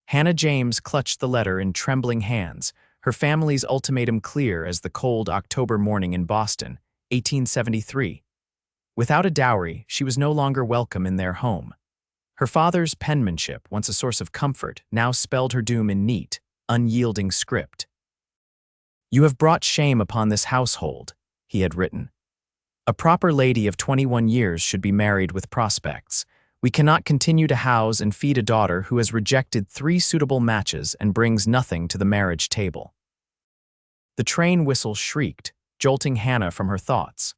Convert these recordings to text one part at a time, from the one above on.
Hannah James clutched the letter in trembling hands, her family's ultimatum clear as the cold October morning in Boston, 1873. Without a dowry, she was no longer welcome in their home. Her father's penmanship, once a source of comfort, now spelled her doom in neat, unyielding script. "You have brought shame upon this household," he had written. "A proper lady of 21 years should be married with prospects. We cannot continue to house and feed a daughter who has rejected 3 suitable matches and brings nothing to the marriage table." The train whistle shrieked, jolting Hannah from her thoughts.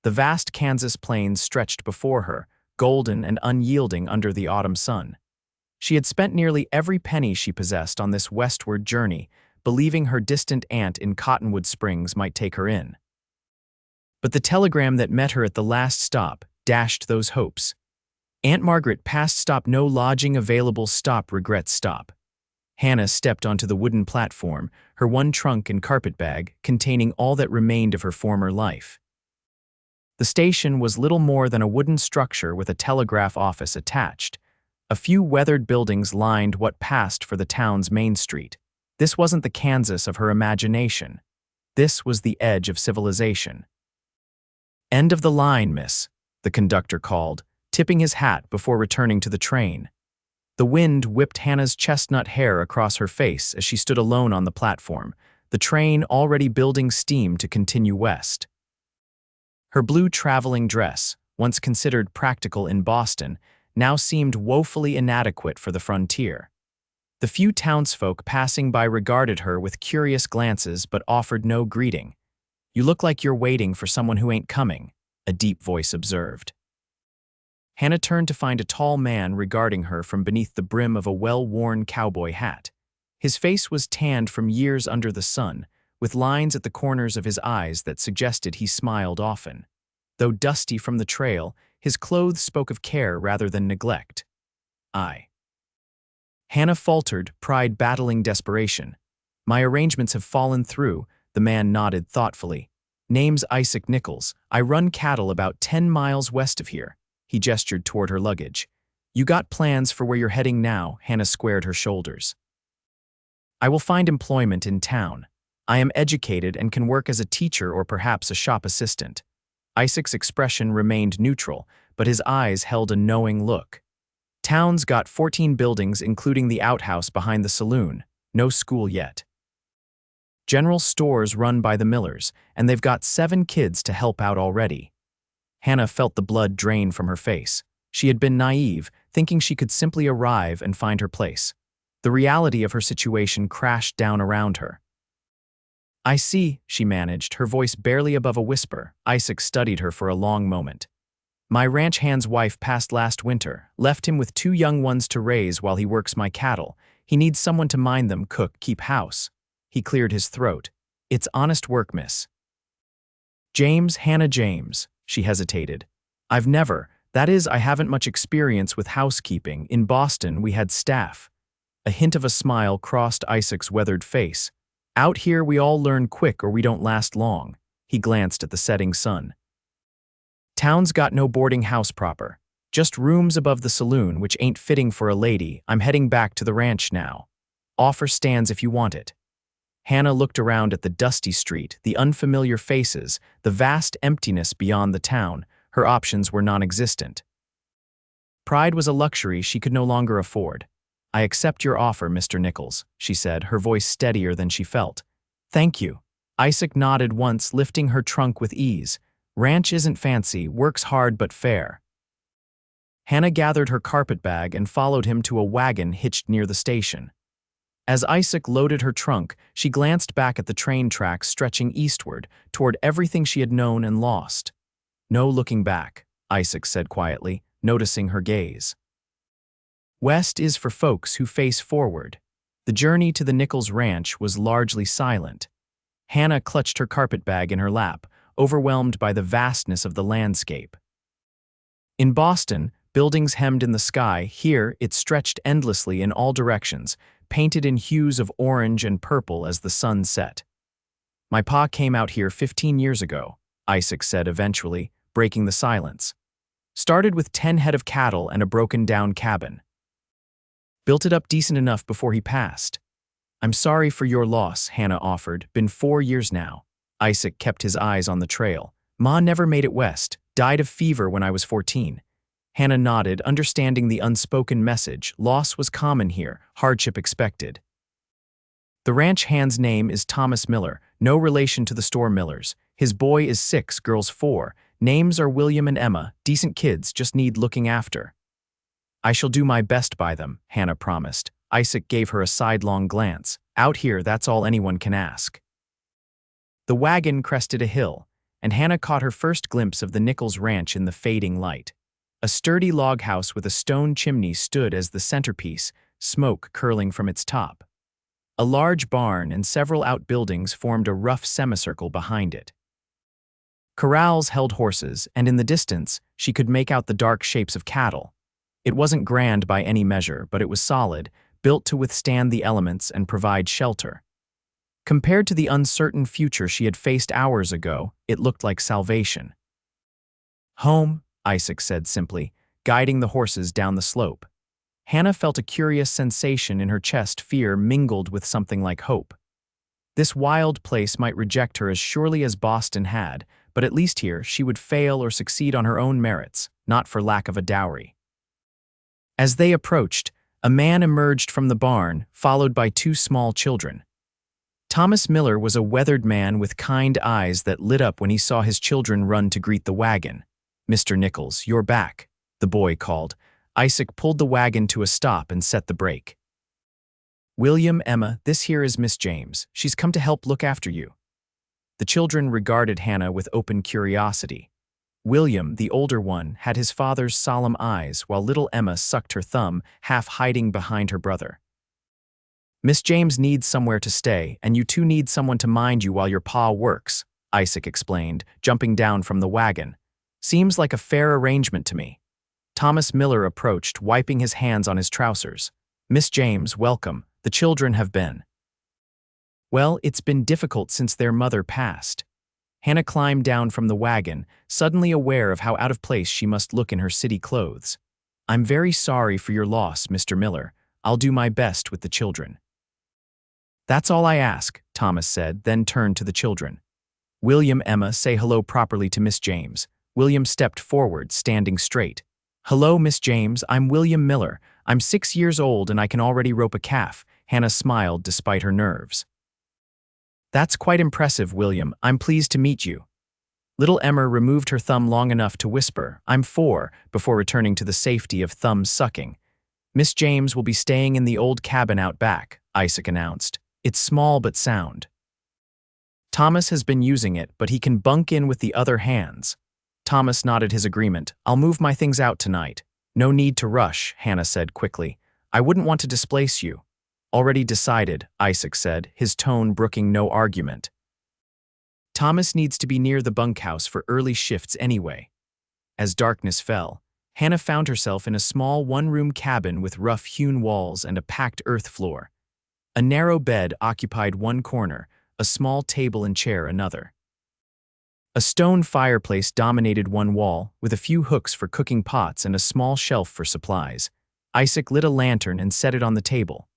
The vast Kansas plains stretched before her, golden and unyielding under the autumn sun. She had spent nearly every penny she possessed on this westward journey, believing her distant aunt in Cottonwood Springs might take her in. But the telegram that met her at the last stop dashed those hopes. "Aunt Margaret, past stop, no lodging available, stop, regret, stop." Hannah stepped onto the wooden platform, her one trunk and carpetbag containing all that remained of her former life. The station was little more than a wooden structure with a telegraph office attached. A few weathered buildings lined what passed for the town's main street. This wasn't the Kansas of her imagination. This was the edge of civilization. "End of the line, miss," the conductor called, tipping his hat before returning to the train. The wind whipped Hannah's chestnut hair across her face as she stood alone on the platform, the train already building steam to continue west. Her blue traveling dress, once considered practical in Boston, now seemed woefully inadequate for the frontier. The few townsfolk passing by regarded her with curious glances but offered no greeting. "You look like you're waiting for someone who ain't coming," a deep voice observed. Hannah turned to find a tall man regarding her from beneath the brim of a well-worn cowboy hat. His face was tanned from years under the sun, with lines at the corners of his eyes that suggested he smiled often. Though dusty from the trail, his clothes spoke of care rather than neglect. Hannah faltered, pride battling desperation. "My arrangements have fallen through," the man nodded thoughtfully. "Name's Isaac Nichols. I run cattle about 10 miles west of here." He gestured toward her luggage. "You got plans for where you're heading now?" Hannah squared her shoulders. "I will find employment in town. I am educated and can work as a teacher or perhaps a shop assistant." Isaac's expression remained neutral, but his eyes held a knowing look. "Town's got 14 buildings, including the outhouse behind the saloon. No school yet. General stores run by the Millers, and they've got 7 kids to help out already." Hannah felt the blood drain from her face. She had been naive, thinking she could simply arrive and find her place. The reality of her situation crashed down around her. "I see," she managed, her voice barely above a whisper. Isaac studied her for a long moment. "My ranch hand's wife passed last winter, left him with 2 young ones to raise while he works my cattle. He needs someone to mind them, cook, keep house." He cleared his throat. "It's honest work, miss." Hannah James." She hesitated. I haven't much experience with housekeeping. In Boston, we had staff." A hint of a smile crossed Isaac's weathered face. "Out here, we all learn quick or we don't last long." He glanced at the setting sun. "Town's got no boarding house proper. Just rooms above the saloon, which ain't fitting for a lady. I'm heading back to the ranch now. Offer stands if you want it." Hannah looked around at the dusty street, the unfamiliar faces, the vast emptiness beyond the town. Her options were non-existent. Pride was a luxury she could no longer afford. "I accept your offer, Mr. Nichols," she said, her voice steadier than she felt. "Thank you." Isaac nodded once, lifting her trunk with ease. "Ranch isn't fancy, works hard but fair." Hannah gathered her carpetbag and followed him to a wagon hitched near the station. As Isaac loaded her trunk, she glanced back at the train tracks stretching eastward, toward everything she had known and lost. "No looking back," Isaac said quietly, noticing her gaze. "West is for folks who face forward." The journey to the Nichols ranch was largely silent. Hannah clutched her carpetbag in her lap, overwhelmed by the vastness of the landscape. In Boston, buildings hemmed in the sky. Here, it stretched endlessly in all directions, painted in hues of orange and purple as the sun set. "My pa came out here 15 years ago," Isaac said eventually, breaking the silence. "Started with 10 head of cattle and a broken-down cabin." Built it up decent enough before he passed. I'm sorry for your loss, Hannah offered. Been 4 years now. Isaac kept his eyes on the trail. Ma never made it west. Died of fever when I was 14. Hannah nodded, understanding the unspoken message. Loss was common here, hardship expected. The ranch hand's name is Thomas Miller, no relation to the store Millers. His boy is 6, girls 4. Names are William and Emma, decent kids, just need looking after. I shall do my best by them, Hannah promised. Isaac gave her a sidelong glance. Out here, that's all anyone can ask. The wagon crested a hill, and Hannah caught her first glimpse of the Nichols ranch in the fading light. A sturdy log house with a stone chimney stood as the centerpiece, smoke curling from its top. A large barn and several outbuildings formed a rough semicircle behind it. Corrals held horses, and in the distance, she could make out the dark shapes of cattle. It wasn't grand by any measure, but it was solid, built to withstand the elements and provide shelter. Compared to the uncertain future she had faced hours ago, it looked like salvation. Home, Isaac said simply, guiding the horses down the slope. Hannah felt a curious sensation in her chest, fear mingled with something like hope. This wild place might reject her as surely as Boston had, but at least here she would fail or succeed on her own merits, not for lack of a dowry. As they approached, a man emerged from the barn, followed by 2 small children. Thomas Miller was a weathered man with kind eyes that lit up when he saw his children run to greet the wagon. Mr. Nichols, you're back, the boy called. Isaac pulled the wagon to a stop and set the brake. William, Emma, this here is Miss James. She's come to help look after you. The children regarded Hannah with open curiosity. William, the older one, had his father's solemn eyes, while little Emma sucked her thumb, half hiding behind her brother. Miss James needs somewhere to stay, and you two need someone to mind you while your pa works, Isaac explained, jumping down from the wagon. Seems like a fair arrangement to me. Thomas Miller approached, wiping his hands on his trousers. Miss James, welcome. The children have been. Well, it's been difficult since their mother passed. Hannah climbed down from the wagon, suddenly aware of how out of place she must look in her city clothes. I'm very sorry for your loss, Mr. Miller. I'll do my best with the children. That's all I ask, Thomas said, then turned to the children. William, Emma, say hello properly to Miss James. William stepped forward, standing straight. Hello, Miss James, I'm William Miller. I'm 6 years old and I can already rope a calf. Hannah smiled despite her nerves. That's quite impressive, William. I'm pleased to meet you. Little Emma removed her thumb long enough to whisper, I'm 4, before returning to the safety of thumb sucking. Miss James will be staying in the old cabin out back, Isaac announced. It's small but sound. Thomas has been using it, but he can bunk in with the other hands. Thomas nodded his agreement. I'll move my things out tonight. No need to rush, Hannah said quickly. I wouldn't want to displace you. Already decided, Isaac said, his tone brooking no argument. Thomas needs to be near the bunkhouse for early shifts anyway. As darkness fell, Hannah found herself in a small one-room cabin with rough-hewn walls and a packed earth floor. A narrow bed occupied one corner, a small table and chair another. A stone fireplace dominated one wall, with a few hooks for cooking pots and a small shelf for supplies. Isaac lit a lantern and set it on the table.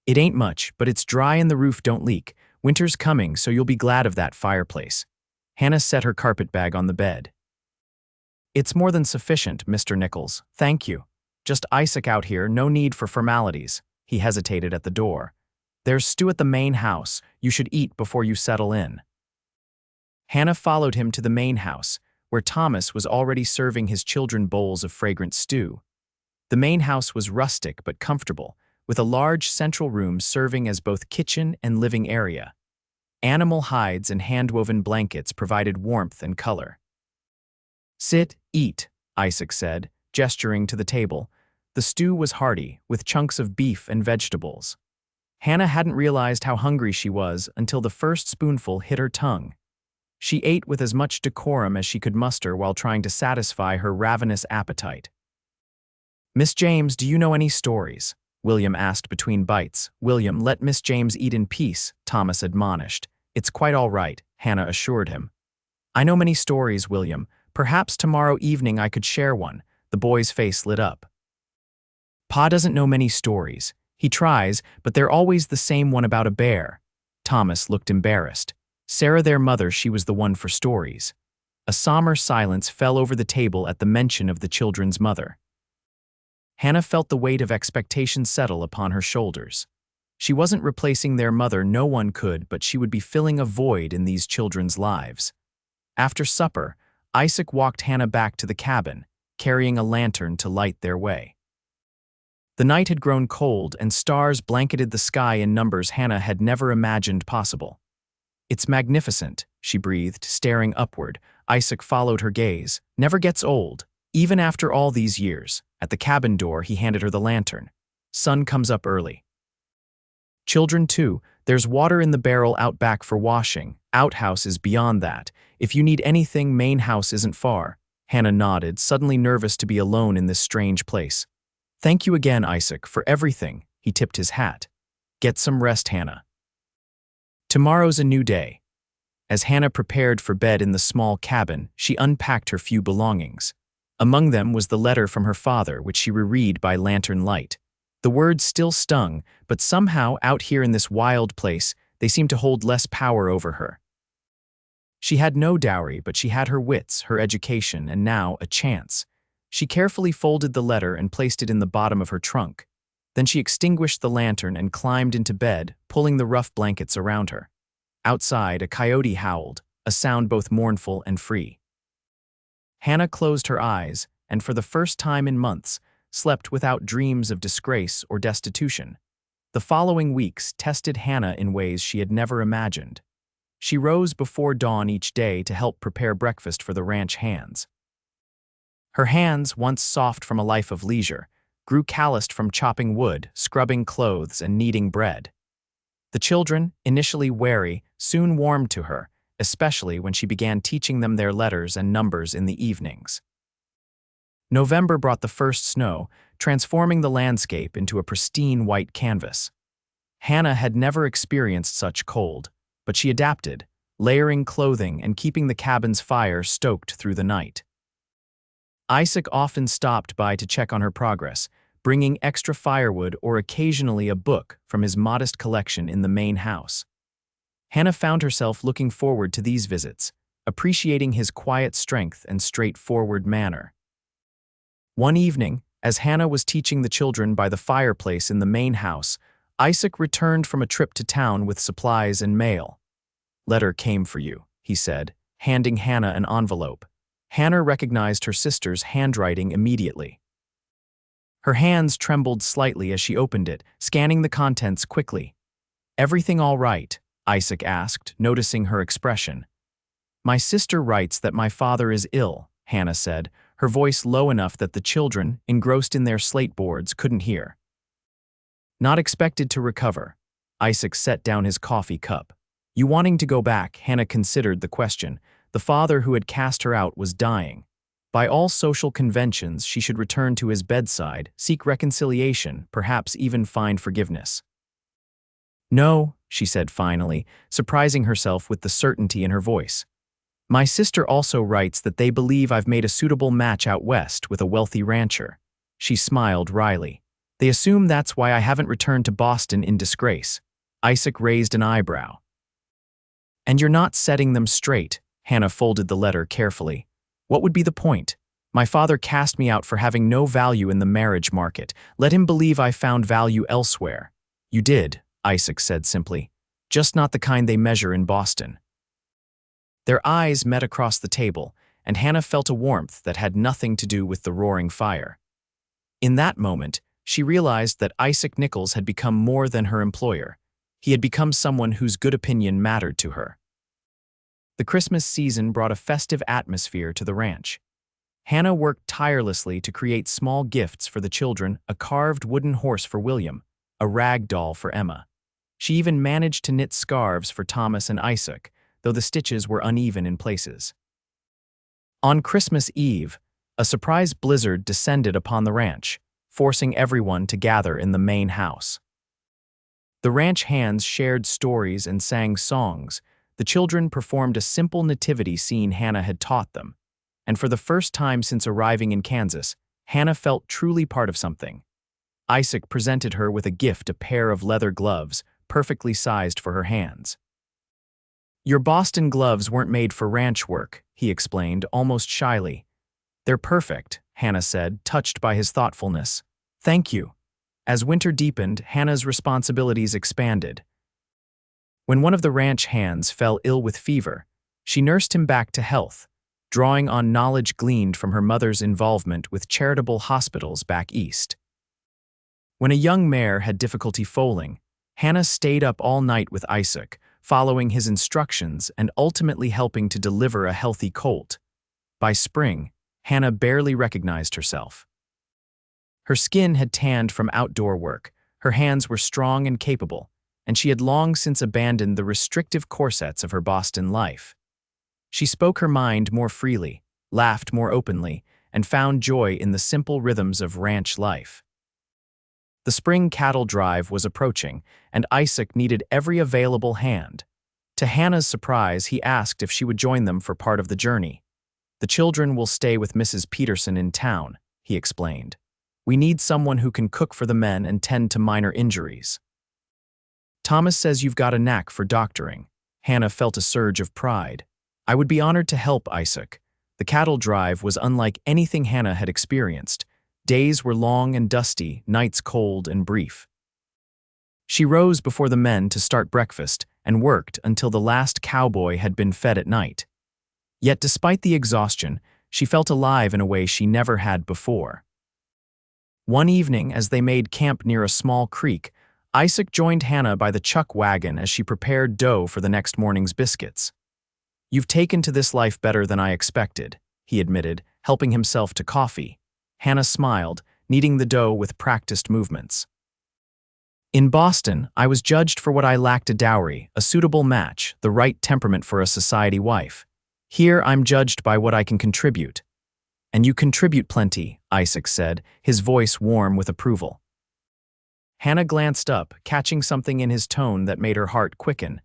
It ain't much, but it's dry and the roof don't leak. Winter's coming, so you'll be glad of that fireplace. Hannah set her carpet bag on the bed. It's more than sufficient, Mr. Nichols. Thank you. Just Isaac out here, no need for formalities. He hesitated at the door. There's stew at the main house. You should eat before you settle in. Hannah followed him to the main house, where Thomas was already serving his children bowls of fragrant stew. The main house was rustic but comfortable, with a large central room serving as both kitchen and living area. Animal hides and hand-woven blankets provided warmth and color. Sit, eat, Isaac said, gesturing to the table. The stew was hearty, with chunks of beef and vegetables. Hannah hadn't realized how hungry she was until the first spoonful hit her tongue. She ate with as much decorum as she could muster while trying to satisfy her ravenous appetite. Miss James, do you know any stories? William asked between bites. William, let Miss James eat in peace, Thomas admonished. It's quite all right, Hannah assured him. I know many stories, William. Perhaps tomorrow evening I could share one. The boy's face lit up. Pa doesn't know many stories. He tries, but they're always the same one about a bear. Thomas looked embarrassed. Sarah, their mother, she was the one for stories. A somber silence fell over the table at the mention of the children's mother. Hannah felt the weight of expectation settle upon her shoulders. She wasn't replacing their mother, no one could, but she would be filling a void in these children's lives. After supper, Isaac walked Hannah back to the cabin, carrying a lantern to light their way. The night had grown cold, and stars blanketed the sky in numbers Hannah had never imagined possible. "It's magnificent," she breathed, staring upward. Isaac followed her gaze. "Never gets old, even after all these years." At the cabin door, he handed her the lantern. "Sun comes up early." "Children, too. There's water in the barrel out back for washing. Outhouse is beyond that. If you need anything, main house isn't far." Hannah nodded, suddenly nervous to be alone in this strange place. "Thank you again, Isaac, for everything." He tipped his hat. "Get some rest, Hannah. Tomorrow's a new day." As Hannah prepared for bed in the small cabin, she unpacked her few belongings. Among them was the letter from her father, which she reread by lantern light. The words still stung, but somehow, out here in this wild place, they seemed to hold less power over her. She had no dowry, but she had her wits, her education, and now a chance. She carefully folded the letter and placed it in the bottom of her trunk. Then she extinguished the lantern and climbed into bed, pulling the rough blankets around her. Outside, a coyote howled, a sound both mournful and free. Hannah closed her eyes, and for the first time in months, slept without dreams of disgrace or destitution. The following weeks tested Hannah in ways she had never imagined. She rose before dawn each day to help prepare breakfast for the ranch hands. Her hands, once soft from a life of leisure, grew calloused from chopping wood, scrubbing clothes, and kneading bread. The children, initially wary, soon warmed to her, especially when she began teaching them their letters and numbers in the evenings. November brought the first snow, transforming the landscape into a pristine white canvas. Hannah had never experienced such cold, but she adapted, layering clothing and keeping the cabin's fire stoked through the night. Isaac often stopped by to check on her progress, bringing extra firewood or occasionally a book from his modest collection in the main house. Hannah found herself looking forward to these visits, appreciating his quiet strength and straightforward manner. One evening, as Hannah was teaching the children by the fireplace in the main house, Isaac returned from a trip to town with supplies and mail. "Letter came for you," he said, handing Hannah an envelope. Hannah recognized her sister's handwriting immediately. Her hands trembled slightly as she opened it, scanning the contents quickly. "Everything all right?" Isaac asked, noticing her expression. "My sister writes that my father is ill," Hannah said, her voice low enough that the children, engrossed in their slate boards, couldn't hear. "Not expected to recover." Isaac set down his coffee cup. "You wanting to go back?" Hannah considered the question. The father who had cast her out was dying. By all social conventions, she should return to his bedside, seek reconciliation, perhaps even find forgiveness. "No," she said finally, surprising herself with the certainty in her voice. "My sister also writes that they believe I've made a suitable match out west with a wealthy rancher." She smiled wryly. "They assume that's why I haven't returned to Boston in disgrace." Isaac raised an eyebrow. "And you're not setting them straight." Hannah folded the letter carefully. "What would be the point? My father cast me out for having no value in the marriage market. Let him believe I found value elsewhere." "You did," Isaac said simply. "Just not the kind they measure in Boston." Their eyes met across the table, and Hannah felt a warmth that had nothing to do with the roaring fire. In that moment, she realized that Isaac Nichols had become more than her employer. He had become someone whose good opinion mattered to her. The Christmas season brought a festive atmosphere to the ranch. Hannah worked tirelessly to create small gifts for the children, a carved wooden horse for William, a rag doll for Emma. She even managed to knit scarves for Thomas and Isaac, though the stitches were uneven in places. On Christmas Eve, a surprise blizzard descended upon the ranch, forcing everyone to gather in the main house. The ranch hands shared stories and sang songs. The children performed a simple nativity scene Hannah had taught them, and for the first time since arriving in Kansas, Hannah felt truly part of something. Isaac presented her with a gift, a pair of leather gloves, perfectly sized for her hands. "Your Boston gloves weren't made for ranch work," he explained, almost shyly. "They're perfect," Hannah said, touched by his thoughtfulness. "Thank you." As winter deepened, Hannah's responsibilities expanded. When one of the ranch hands fell ill with fever, she nursed him back to health, drawing on knowledge gleaned from her mother's involvement with charitable hospitals back east. When a young mare had difficulty foaling, Hannah stayed up all night with Isaac, following his instructions and ultimately helping to deliver a healthy colt. By spring, Hannah barely recognized herself. Her skin had tanned from outdoor work, her hands were strong and capable, and she had long since abandoned the restrictive corsets of her Boston life. She spoke her mind more freely, laughed more openly, and found joy in the simple rhythms of ranch life. The spring cattle drive was approaching, and Isaac needed every available hand. To Hannah's surprise, he asked if she would join them for part of the journey. "The children will stay with Mrs. Peterson in town," he explained. "We need someone who can cook for the men and tend to minor injuries." "Thomas says you've got a knack for doctoring." Hannah felt a surge of pride. "I would be honored to help, Isaac." The cattle drive was unlike anything Hannah had experienced. Days were long and dusty, nights cold and brief. She rose before the men to start breakfast and worked until the last cowboy had been fed at night. Yet despite the exhaustion, she felt alive in a way she never had before. One evening, as they made camp near a small creek, Isaac joined Hannah by the chuck wagon as she prepared dough for the next morning's biscuits. "You've taken to this life better than I expected," he admitted, helping himself to coffee. Hannah smiled, kneading the dough with practiced movements. "In Boston, I was judged for what I lacked: a dowry, a suitable match, the right temperament for a society wife. Here I'm judged by what I can contribute." "And you contribute plenty," Isaac said, his voice warm with approval. Hannah glanced up, catching something in his tone that made her heart quicken.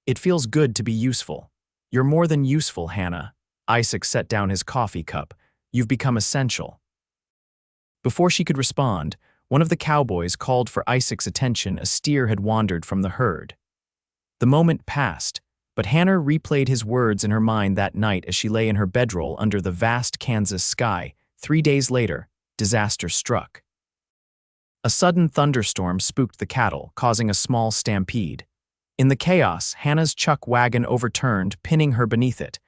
"It feels good to be useful." "You're more than useful, Hannah." Isaac set down his coffee cup. "You've become essential." Before she could respond, one of the cowboys called for Isaac's attention. A steer had wandered from the herd. The moment passed, but Hannah replayed his words in her mind that night as she lay in her bedroll under the vast Kansas sky. 3 days later, disaster struck. A sudden thunderstorm spooked the cattle, causing a small stampede. In the chaos, Hannah's chuck wagon overturned, pinning her beneath it.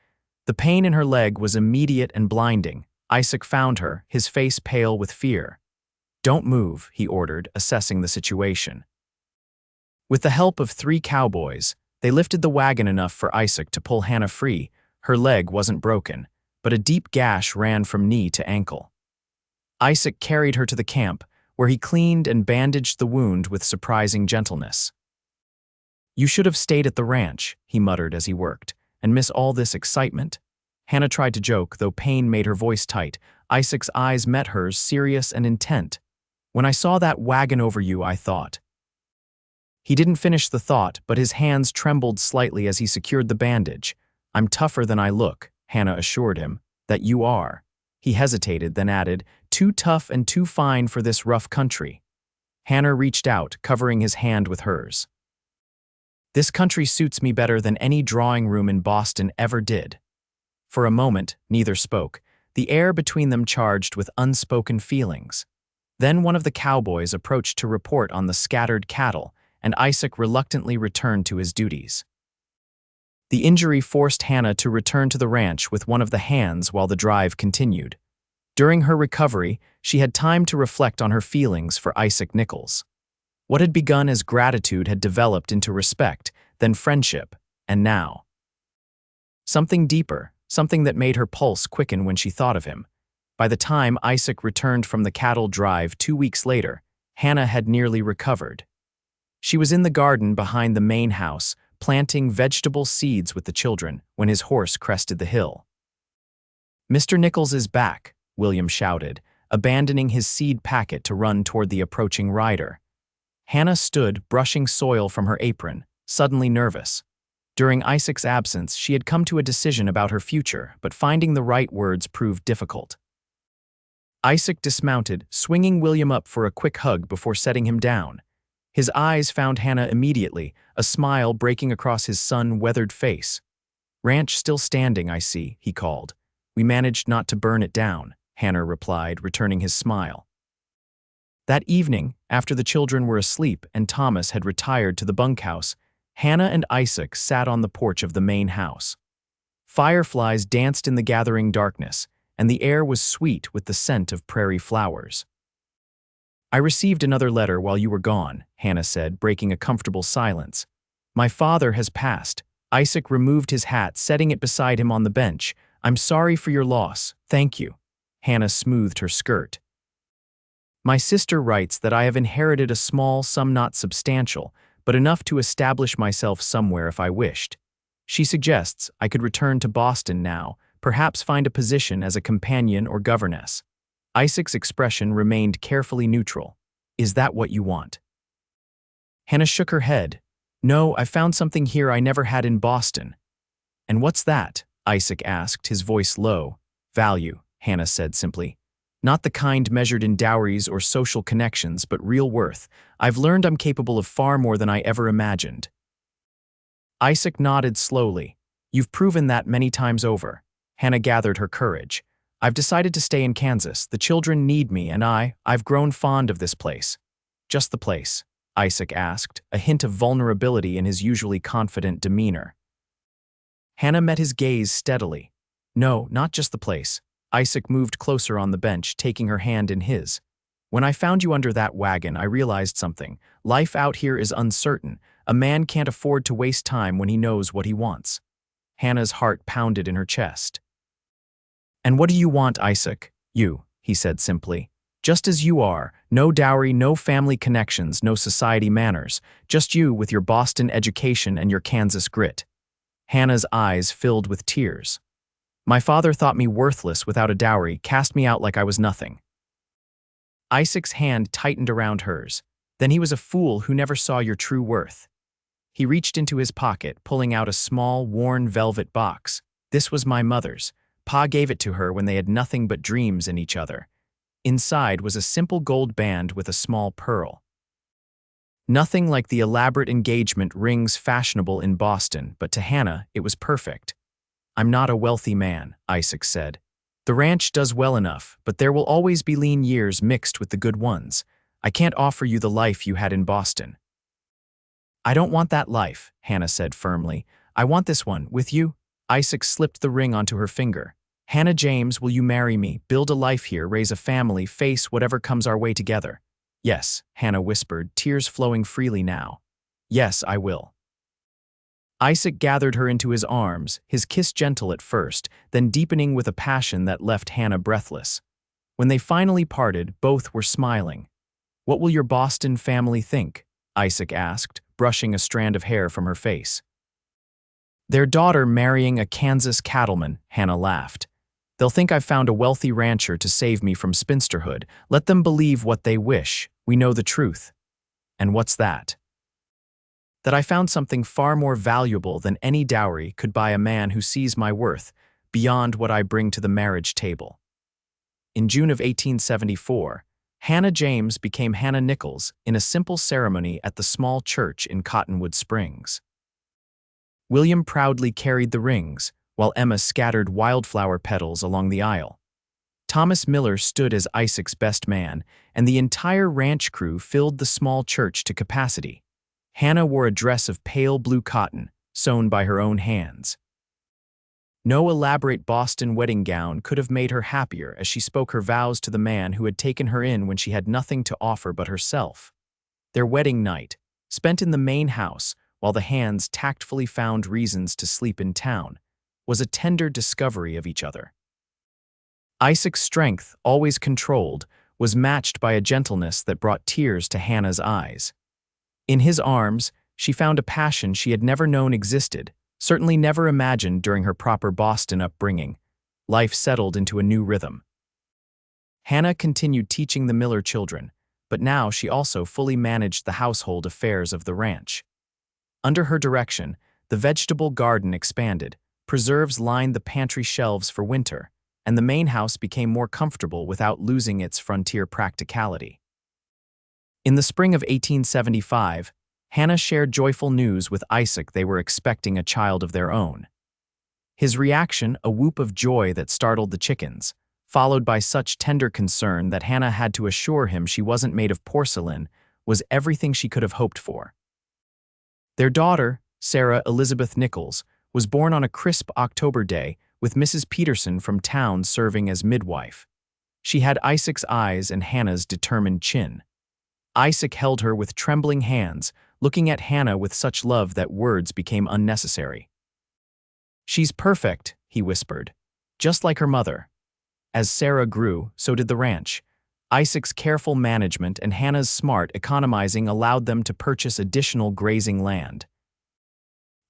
The pain in her leg was immediate and blinding. Isaac found her, his face pale with fear. "Don't move," he ordered, assessing the situation. With the help of 3 cowboys, they lifted the wagon enough for Isaac to pull Hannah free. Her leg wasn't broken, but a deep gash ran from knee to ankle. Isaac carried her to the camp, where he cleaned and bandaged the wound with surprising gentleness. "You should have stayed at the ranch," he muttered as he worked, "and miss all this excitement." Hannah tried to joke, though pain made her voice tight. Isaac's eyes met hers, serious and intent. "When I saw that wagon over you, I thought." He didn't finish the thought, but his hands trembled slightly as he secured the bandage. "I'm tougher than I look," Hannah assured him. "That you are." He hesitated, then added, "Too tough and too fine for this rough country." Hannah reached out, covering his hand with hers. "This country suits me better than any drawing room in Boston ever did." For a moment, neither spoke, the air between them charged with unspoken feelings. Then one of the cowboys approached to report on the scattered cattle, and Isaac reluctantly returned to his duties. The injury forced Hannah to return to the ranch with one of the hands while the drive continued. During her recovery, she had time to reflect on her feelings for Isaac Nichols. What had begun as gratitude had developed into respect, then friendship, and now something deeper, something that made her pulse quicken when she thought of him. By the time Isaac returned from the cattle drive 2 weeks later, Hannah had nearly recovered. She was in the garden behind the main house, planting vegetable seeds with the children, when his horse crested the hill. "Mr. Nichols is back," William shouted, abandoning his seed packet to run toward the approaching rider. Hannah stood, brushing soil from her apron, suddenly nervous. During Isaac's absence, she had come to a decision about her future, but finding the right words proved difficult. Isaac dismounted, swinging William up for a quick hug before setting him down. His eyes found Hannah immediately, a smile breaking across his sun-weathered face. "Ranch still standing, I see," he called. "We managed not to burn it down," Hannah replied, returning his smile. That evening, after the children were asleep and Thomas had retired to the bunkhouse, Hannah and Isaac sat on the porch of the main house. Fireflies danced in the gathering darkness, and the air was sweet with the scent of prairie flowers. "I received another letter while you were gone," Hannah said, breaking a comfortable silence. "My father has passed." Isaac removed his hat, setting it beside him on the bench. "I'm sorry for your loss, thank you." Hannah smoothed her skirt. "My sister writes that I have inherited a small sum, not substantial, but enough to establish myself somewhere if I wished. She suggests I could return to Boston now, perhaps find a position as a companion or governess." Isaac's expression remained carefully neutral. "Is that what you want?" Hannah shook her head. "No, I found something here I never had in Boston." "And what's that?" Isaac asked, his voice low. "Value," Hannah said simply. "Not the kind measured in dowries or social connections, but real worth. I've learned I'm capable of far more than I ever imagined." Isaac nodded slowly. "You've proven that many times over." Hannah gathered her courage. "I've decided to stay in Kansas. The children need me, and I've grown fond of this place." "Just the place?" Isaac asked, a hint of vulnerability in his usually confident demeanor. Hannah met his gaze steadily. "No, not just the place." Isaac moved closer on the bench, taking her hand in his. "When I found you under that wagon, I realized something. Life out here is uncertain. A man can't afford to waste time when he knows what he wants." Hannah's heart pounded in her chest. "And what do you want, Isaac?" "You," he said simply. "Just as you are. No dowry, no family connections, no society manners. Just you with your Boston education and your Kansas grit." Hannah's eyes filled with tears. "My father thought me worthless without a dowry, cast me out like I was nothing." Isaac's hand tightened around hers. "Then he was a fool who never saw your true worth." He reached into his pocket, pulling out a small, worn velvet box. "This was my mother's. Pa gave it to her when they had nothing but dreams in each other." Inside was a simple gold band with a small pearl. Nothing like the elaborate engagement rings fashionable in Boston, but to Hannah, it was perfect. "I'm not a wealthy man," Isaac said. "The ranch does well enough, but there will always be lean years mixed with the good ones. I can't offer you the life you had in Boston." "I don't want that life," Hannah said firmly. "I want this one, with you." Isaac slipped the ring onto her finger. "Hannah James, will you marry me, build a life here, raise a family, face whatever comes our way together?" "Yes," Hannah whispered, tears flowing freely now. "Yes, I will." Isaac gathered her into his arms, his kiss gentle at first, then deepening with a passion that left Hannah breathless. When they finally parted, both were smiling. "What will your Boston family think?" Isaac asked, brushing a strand of hair from her face. "Their daughter marrying a Kansas cattleman," Hannah laughed. "They'll think I've found a wealthy rancher to save me from spinsterhood. Let them believe what they wish. We know the truth." "And what's that?" "That I found something far more valuable than any dowry could buy a man who sees my worth, beyond what I bring to the marriage table." In June of 1874, Hannah James became Hannah Nichols in a simple ceremony at the small church in Cottonwood Springs. William proudly carried the rings, while Emma scattered wildflower petals along the aisle. Thomas Miller stood as Isaac's best man, and the entire ranch crew filled the small church to capacity. Hannah wore a dress of pale blue cotton, sewn by her own hands. No elaborate Boston wedding gown could have made her happier as she spoke her vows to the man who had taken her in when she had nothing to offer but herself. Their wedding night, spent in the main house while the hands tactfully found reasons to sleep in town, was a tender discovery of each other. Isaac's strength, always controlled, was matched by a gentleness that brought tears to Hannah's eyes. In his arms, she found a passion she had never known existed, certainly never imagined during her proper Boston upbringing. Life settled into a new rhythm. Hannah continued teaching the Miller children, but now she also fully managed the household affairs of the ranch. Under her direction, the vegetable garden expanded, preserves lined the pantry shelves for winter, and the main house became more comfortable without losing its frontier practicality. In the spring of 1875, Hannah shared joyful news with Isaac they were expecting a child of their own. His reaction, a whoop of joy that startled the chickens, followed by such tender concern that Hannah had to assure him she wasn't made of porcelain, was everything she could have hoped for. Their daughter, Sarah Elizabeth Nichols, was born on a crisp October day with Mrs. Peterson from town serving as midwife. She had Isaac's eyes and Hannah's determined chin. Isaac held her with trembling hands, looking at Hannah with such love that words became unnecessary. "She's perfect," he whispered, "just like her mother." As Sarah grew, so did the ranch. Isaac's careful management and Hannah's smart economizing allowed them to purchase additional grazing land.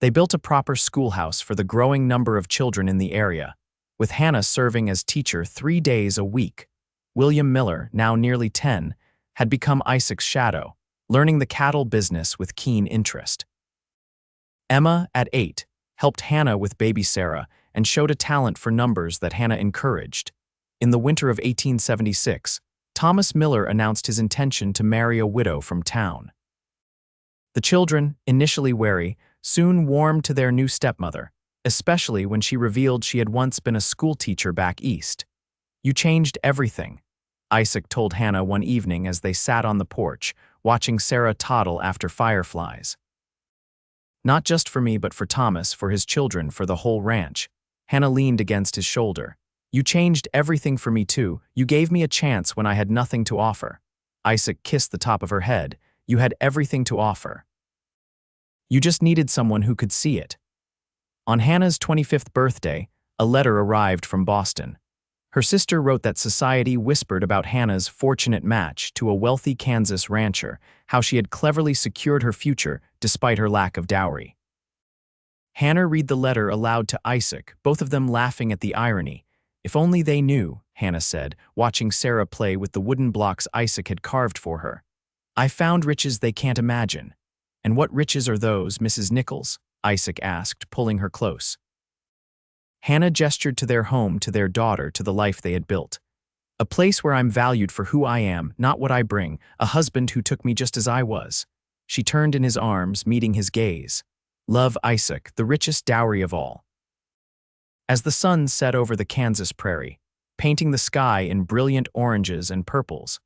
They built a proper schoolhouse for the growing number of children in the area, with Hannah serving as teacher 3 days a week. William Miller, now nearly 10, had become Isaac's shadow, learning the cattle business with keen interest. Emma, at 8, helped Hannah with baby Sarah and showed a talent for numbers that Hannah encouraged. In the winter of 1876, Thomas Miller announced his intention to marry a widow from town. The children, initially wary, soon warmed to their new stepmother, especially when she revealed she had once been a schoolteacher back east. "You changed everything," Isaac told Hannah one evening as they sat on the porch, watching Sarah toddle after fireflies. "Not just for me, but for Thomas, for his children, for the whole ranch." Hannah leaned against his shoulder. "You changed everything for me too. You gave me a chance when I had nothing to offer." Isaac kissed the top of her head. "You had everything to offer. You just needed someone who could see it." On Hannah's 25th birthday, a letter arrived from Boston. Her sister wrote that society whispered about Hannah's fortunate match to a wealthy Kansas rancher, how she had cleverly secured her future despite her lack of dowry. Hannah read the letter aloud to Isaac, both of them laughing at the irony. "If only they knew," Hannah said, watching Sarah play with the wooden blocks Isaac had carved for her. "I found riches they can't imagine." "And what riches are those, Mrs. Nichols?" Isaac asked, pulling her close. Hannah gestured to their home, to their daughter, to the life they had built. "A place where I'm valued for who I am, not what I bring, a husband who took me just as I was." She turned in his arms, meeting his gaze. "Love, Isaac, the richest dowry of all." As the sun set over the Kansas prairie, painting the sky in brilliant oranges and purples,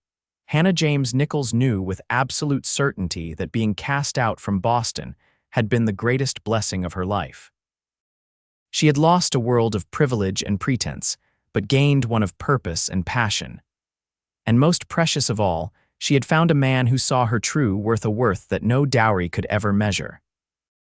Hannah James Nichols knew with absolute certainty that being cast out from Boston had been the greatest blessing of her life. She had lost a world of privilege and pretense, but gained one of purpose and passion. And most precious of all, she had found a man who saw her true worth, a worth that no dowry could ever measure.